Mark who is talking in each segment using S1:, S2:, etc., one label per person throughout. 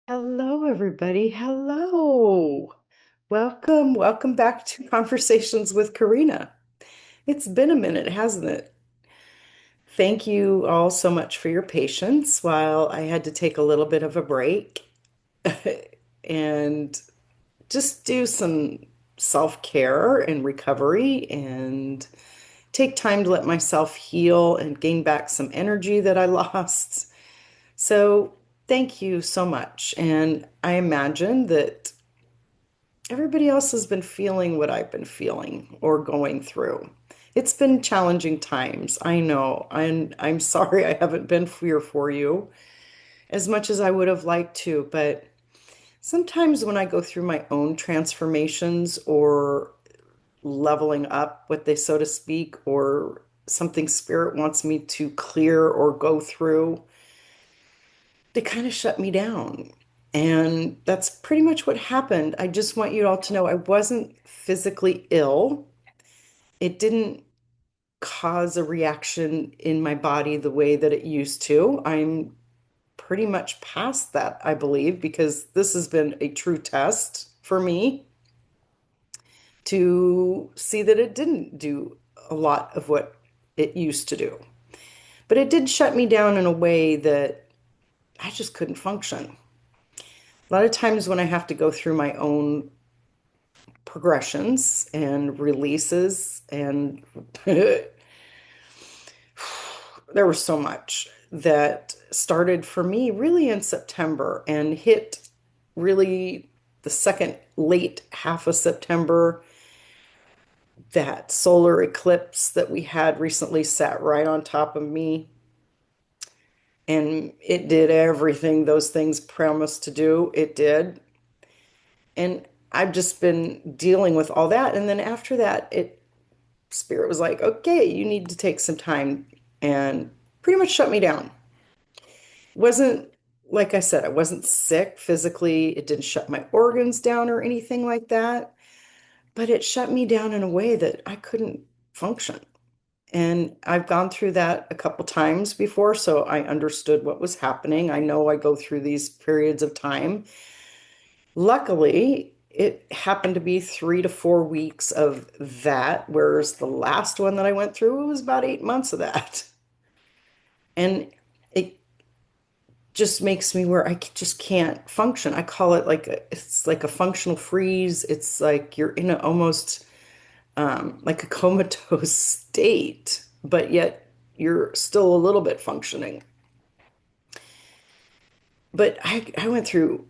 S1: Hello, everybody. Hello. Welcome back to Conversations with Corina. It's been a minute, hasn't it? Thank you all so much for your patience while I had to take a little bit of a break and just do some self-care and recovery and take time to let myself heal and gain back some energy that I lost. So, thank you so much. And I imagine that everybody else has been feeling what I've been feeling or going through. It's been challenging times. I know. I'm sorry I haven't been here for you as much as I would have liked to, but sometimes when I go through my own transformations or leveling up, what they so to speak, or something spirit wants me to clear or go through, they kind of shut me down. And that's pretty much what happened. I just want you all to know I wasn't physically ill. It didn't cause a reaction in my body the way that it used to. I'm pretty much past that, I believe, because this has been a true test for me to see that it didn't do a lot of what it used to do. But it did shut me down in a way that I just couldn't function. A lot of times when I have to go through my own progressions and releases, and there was so much that started for me really in September and hit really the second late half of September. That solar eclipse that we had recently sat right on top of me, and it did everything those things promised to do. It did. And I've just been dealing with all that. And then after that, it spirit was like, okay, you need to take some time and pretty much shut me down. It wasn't, like I said, I wasn't sick physically. It didn't shut my organs down or anything like that, but it shut me down in a way that I couldn't function. And I've gone through that a couple times before, so I understood what was happening. I know I go through these periods of time. Luckily, it happened to be 3 to 4 weeks of that, whereas the last one that I went through, it was about 8 months of that. And it just makes me where just can't function. I call it it's like a functional freeze. It's like you're in a almost like a comatose state, but yet you're still a little bit functioning. But I went through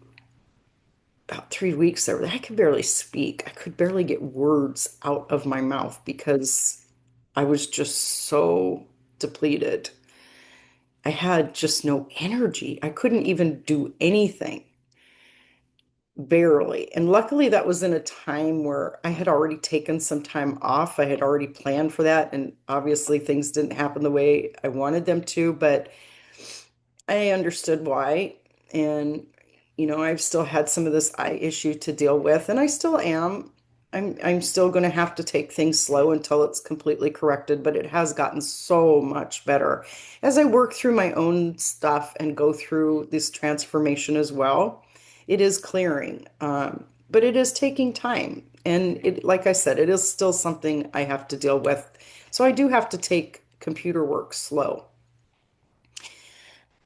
S1: about 3 weeks there. I could barely speak. I could barely get words out of my mouth because I was just so depleted. I had just no energy. I couldn't even do anything, barely. And luckily, that was in a time where I had already taken some time off. I had already planned for that. And obviously, things didn't happen the way I wanted them to, but I understood why. And, I've still had some of this eye issue to deal with, and I still am. I'm still going to have to take things slow until it's completely corrected, but it has gotten so much better as I work through my own stuff and go through this transformation as well. It is clearing, but it is taking time. And like I said, it is still something I have to deal with. So I do have to take computer work slow.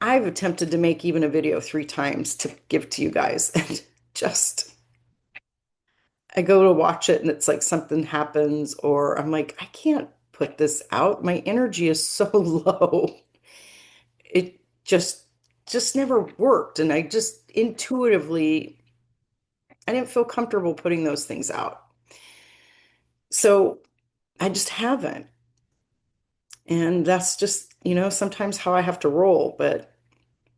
S1: I've attempted to make even a video 3 times to give to you guys, and just I go to watch it and it's like something happens, or I'm like, I can't put this out. My energy is so low. It just never worked. And I just intuitively, I didn't feel comfortable putting those things out. So I just haven't. And that's just, sometimes how I have to roll. But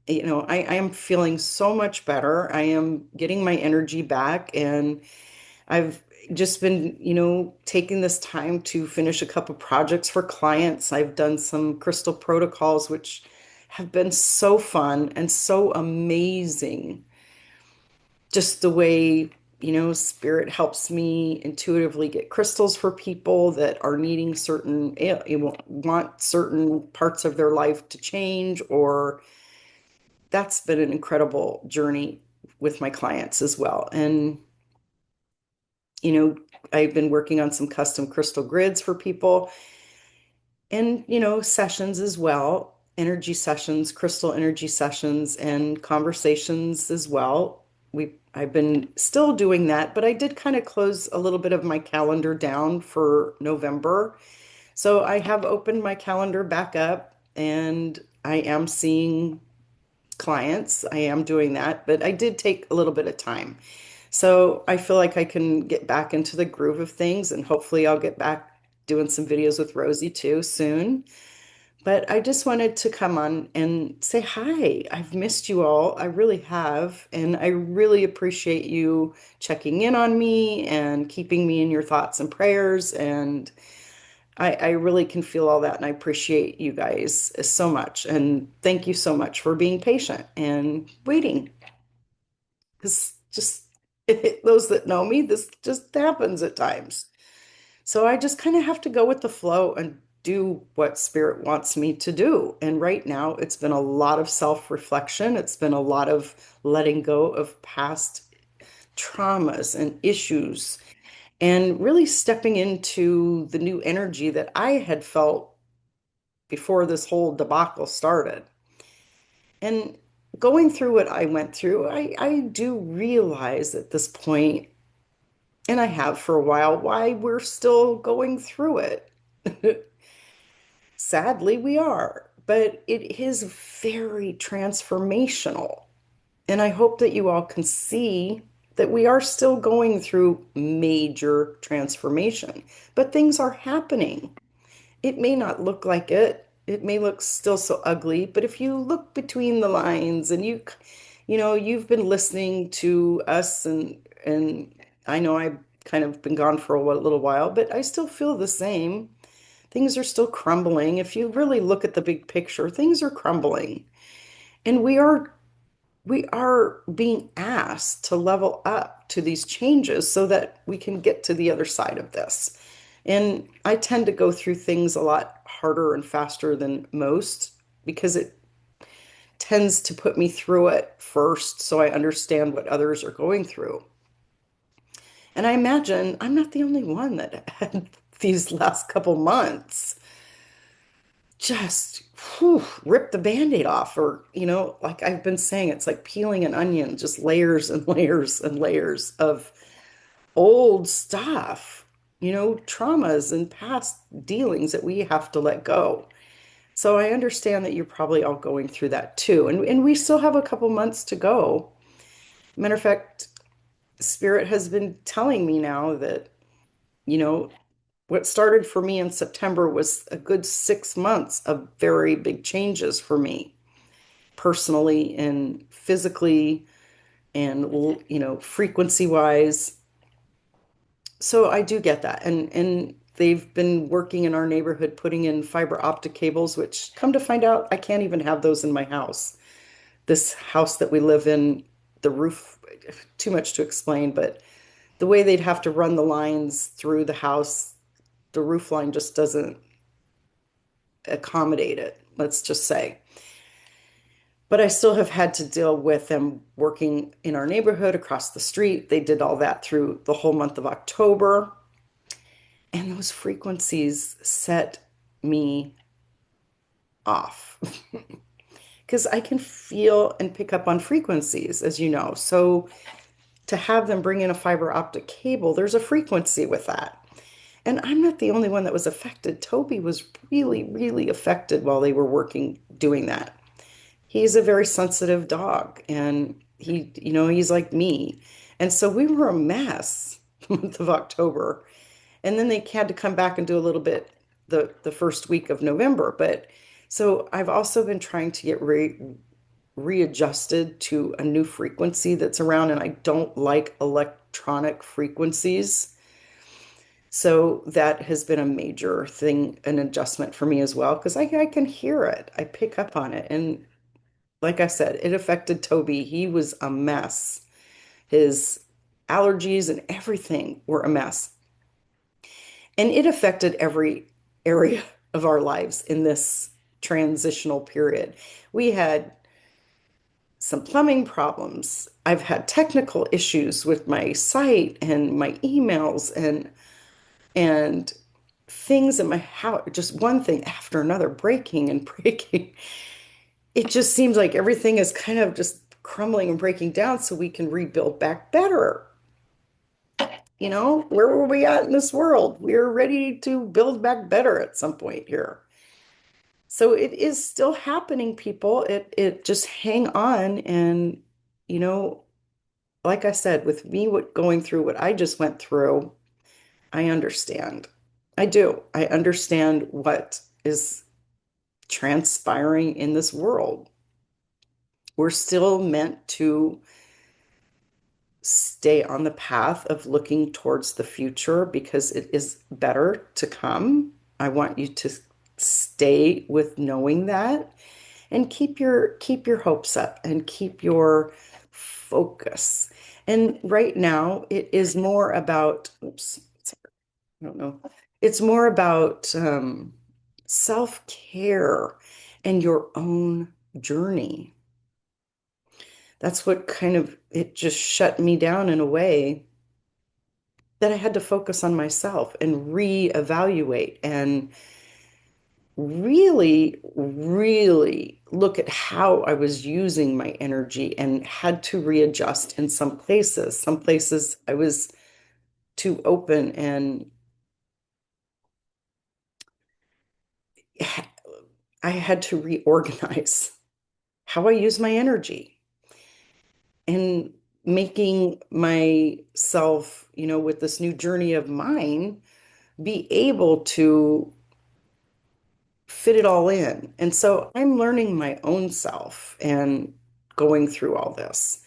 S1: I am feeling so much better. I am getting my energy back, and I've just been, taking this time to finish a couple projects for clients. I've done some crystal protocols, which have been so fun and so amazing. Just the way, spirit helps me intuitively get crystals for people that are needing certain, want certain parts of their life to change, or that's been an incredible journey with my clients as well. And, you know, I've been working on some custom crystal grids for people and, sessions as well, energy sessions, crystal energy sessions, and conversations as well. I've been still doing that, but I did kind of close a little bit of my calendar down for November. So I have opened my calendar back up and I am seeing clients. I am doing that, but I did take a little bit of time. So I feel like I can get back into the groove of things and hopefully I'll get back doing some videos with Rosie too soon. But I just wanted to come on and say hi. I've missed you all. I really have. And I really appreciate you checking in on me and keeping me in your thoughts and prayers. And I really can feel all that. And I appreciate you guys so much. And thank you so much for being patient and waiting. Because just those that know me, this just happens at times. So I just kind of have to go with the flow and do what spirit wants me to do. And right now, it's been a lot of self-reflection. It's been a lot of letting go of past traumas and issues and really stepping into the new energy that I had felt before this whole debacle started. And going through what I went through, I do realize at this point, and I have for a while, why we're still going through it. Sadly, we are, but it is very transformational. And I hope that you all can see that we are still going through major transformation, but things are happening. It may not look like it. It may look still so ugly, but if you look between the lines and you've been listening to us and I know I've kind of been gone for a little while, but I still feel the same. Things are still crumbling. If you really look at the big picture, things are crumbling. And we are being asked to level up to these changes so that we can get to the other side of this. And I tend to go through things a lot harder and faster than most because it tends to put me through it first so I understand what others are going through. And I imagine I'm not the only one that had these last couple months just rip the band-aid off, or like I've been saying, it's like peeling an onion, just layers and layers and layers of old stuff, traumas and past dealings that we have to let go. So I understand that you're probably all going through that too, and we still have a couple months to go. Matter of fact, Spirit has been telling me now that you know what started for me in September was a good 6 months of very big changes for me personally and physically and frequency wise. So I do get that. And they've been working in our neighborhood putting in fiber optic cables, which come to find out I can't even have those in my house. This house that we live in, the roof, too much to explain, but the way they'd have to run the lines through the house, the roof line just doesn't accommodate it, let's just say. But I still have had to deal with them working in our neighborhood across the street. They did all that through the whole month of October. And those frequencies set me off because I can feel and pick up on frequencies, as you know. So to have them bring in a fiber optic cable, there's a frequency with that. And I'm not the only one that was affected. Toby was really, really affected while they were working doing that. He's a very sensitive dog and he's like me. And so we were a mess the month of October. And then they had to come back and do a little bit the first week of November. But so I've also been trying to get readjusted to a new frequency that's around, and I don't like electronic frequencies. So that has been a major thing, an adjustment for me as well, because I can hear it. I pick up on it. And like I said, it affected Toby. He was a mess. His allergies and everything were a mess. And it affected every area of our lives in this transitional period. We had some plumbing problems. I've had technical issues with my site and my emails and things in my house, just one thing after another, breaking and breaking. It just seems like everything is kind of just crumbling and breaking down so we can rebuild back better. Where were we at in this world? We're ready to build back better at some point here. So it is still happening, people. It just hang on and you know, like I said, with me going through what I just went through, I understand. I do. I understand what is transpiring in this world. We're still meant to stay on the path of looking towards the future because it is better to come. I want you to stay with knowing that and keep your hopes up and keep your focus. And right now it is more about, oops, I don't know. It's more about self-care and your own journey. That's what kind of it just shut me down in a way that I had to focus on myself and reevaluate and really, really look at how I was using my energy and had to readjust in some places. Some places I was too open and I had to reorganize how I use my energy and making myself, with this new journey of mine, be able to fit it all in. And so I'm learning my own self and going through all this.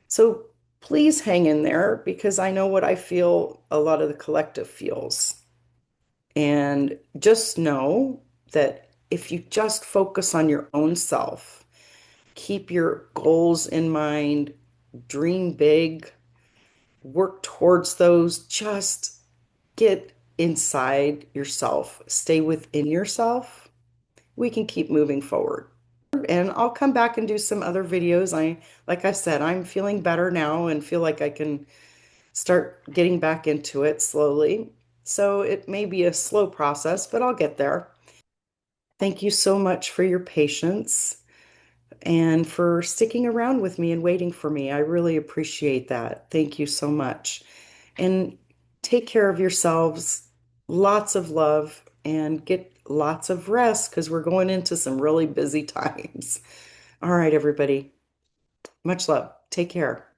S1: So please hang in there because I know what I feel a lot of the collective feels. And just know that if you just focus on your own self, keep your goals in mind, dream big, work towards those, just get inside yourself, stay within yourself, we can keep moving forward. And I'll come back and do some other videos. Like I said, I'm feeling better now and feel like I can start getting back into it slowly. So it may be a slow process, but I'll get there. Thank you so much for your patience and for sticking around with me and waiting for me. I really appreciate that. Thank you so much. And take care of yourselves. Lots of love and get lots of rest because we're going into some really busy times. All right, everybody. Much love. Take care.